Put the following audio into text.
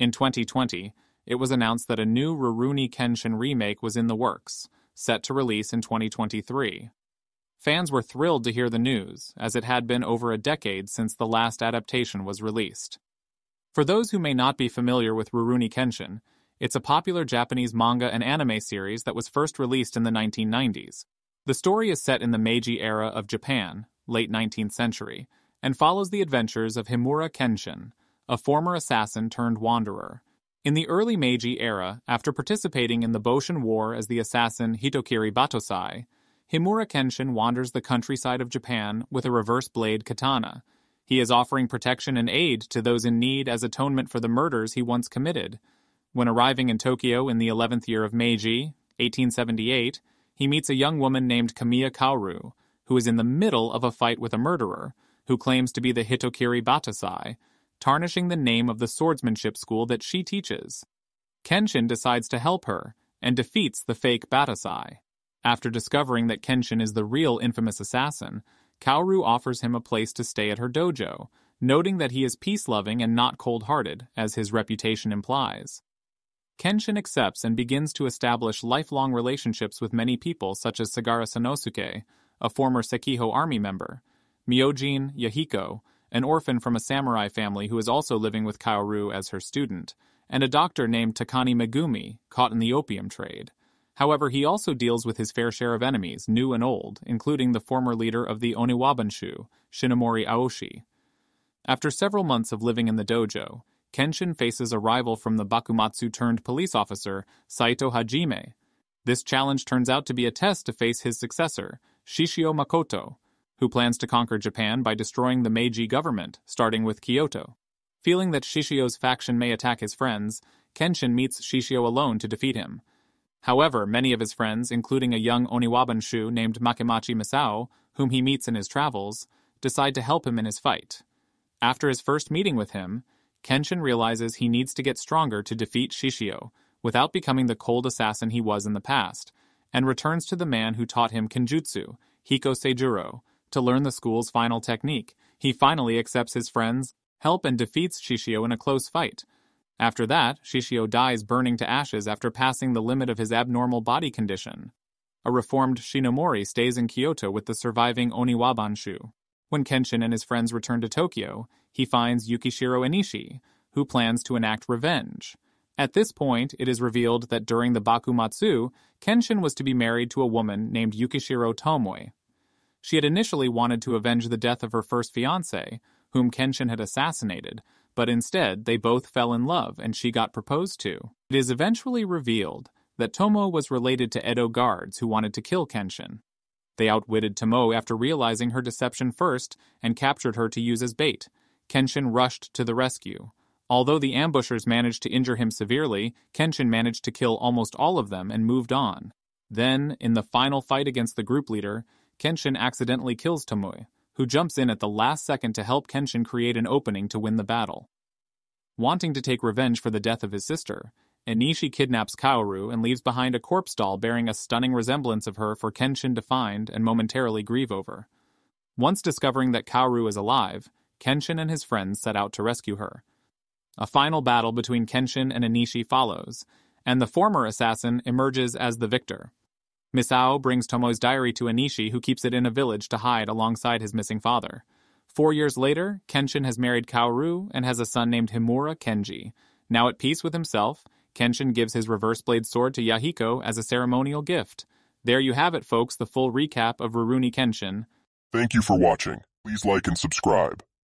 In 2020, it was announced that a new Rurouni Kenshin remake was in the works, set to release in 2023. Fans were thrilled to hear the news, as it had been over a decade since the last adaptation was released. For those who may not be familiar with Rurouni Kenshin, it's a popular Japanese manga and anime series that was first released in the 1990s. The story is set in the Meiji era of Japan, late 19th century, and follows the adventures of Himura Kenshin, a former assassin turned wanderer. In the early Meiji era, after participating in the Boshin War as the assassin Hitokiri Battousai, Himura Kenshin wanders the countryside of Japan with a reverse blade katana. He is offering protection and aid to those in need as atonement for the murders he once committed. When arriving in Tokyo in the 11th year of Meiji, 1878, he meets a young woman named Kamiya Kaoru, who is in the middle of a fight with a murderer, who claims to be the Hitokiri Battousai, tarnishing the name of the swordsmanship school that she teaches. Kenshin decides to help her, and defeats the fake Battousai. After discovering that Kenshin is the real infamous assassin, Kaoru offers him a place to stay at her dojo, noting that he is peace-loving and not cold-hearted, as his reputation implies. Kenshin accepts and begins to establish lifelong relationships with many people such as Sagara Sanosuke, a former Sekiho army member, Myojin Yahiko, an orphan from a samurai family who is also living with Kaoru as her student, and a doctor named Takani Megumi, caught in the opium trade. However, he also deals with his fair share of enemies, new and old, including the former leader of the Oniwabanshu, Shinomori Aoshi. After several months of living in the dojo, Kenshin faces a rival from the Bakumatsu-turned police officer, Saito Hajime. This challenge turns out to be a test to face his successor, Shishio Makoto, who plans to conquer Japan by destroying the Meiji government, starting with Kyoto. Feeling that Shishio's faction may attack his friends, Kenshin meets Shishio alone to defeat him. However, many of his friends, including a young Oniwabanshu named Makemachi Misao, whom he meets in his travels, decide to help him in his fight. After his first meeting with him, Kenshin realizes he needs to get stronger to defeat Shishio, without becoming the cold assassin he was in the past, and returns to the man who taught him Kenjutsu, Hiko Seijuro, to learn the school's final technique. He finally accepts his friends' help and defeats Shishio in a close fight. After that, Shishio dies burning to ashes after passing the limit of his abnormal body condition. A reformed Shinomori stays in Kyoto with the surviving Oniwabanshu. When Kenshin and his friends return to Tokyo, he finds Yukishiro Enishi, who plans to enact revenge. At this point, it is revealed that during the Bakumatsu, Kenshin was to be married to a woman named Yukishiro Tomoe. She had initially wanted to avenge the death of her first fiancé, whom Kenshin had assassinated, but instead they both fell in love and she got proposed to. It is eventually revealed that Tomoe was related to Edo guards who wanted to kill Kenshin. They outwitted Tomoe after realizing her deception first and captured her to use as bait. Kenshin rushed to the rescue. Although the ambushers managed to injure him severely, Kenshin managed to kill almost all of them and moved on. Then, in the final fight against the group leader, Kenshin accidentally kills Tomoe, who jumps in at the last second to help Kenshin create an opening to win the battle. Wanting to take revenge for the death of his sister, Enishi kidnaps Kaoru and leaves behind a corpse doll bearing a stunning resemblance of her for Kenshin to find and momentarily grieve over. Once discovering that Kaoru is alive, Kenshin and his friends set out to rescue her. A final battle between Kenshin and Enishi follows, and the former assassin emerges as the victor. Misao brings Tomoe's diary to Enishi, who keeps it in a village to hide alongside his missing father. 4 years later, Kenshin has married Kaoru and has a son named Himura Kenji. Now at peace with himself, Kenshin gives his reverse blade sword to Yahiko as a ceremonial gift. There you have it, folks, the full recap of Rurouni Kenshin. Thank you for watching. Please like and subscribe.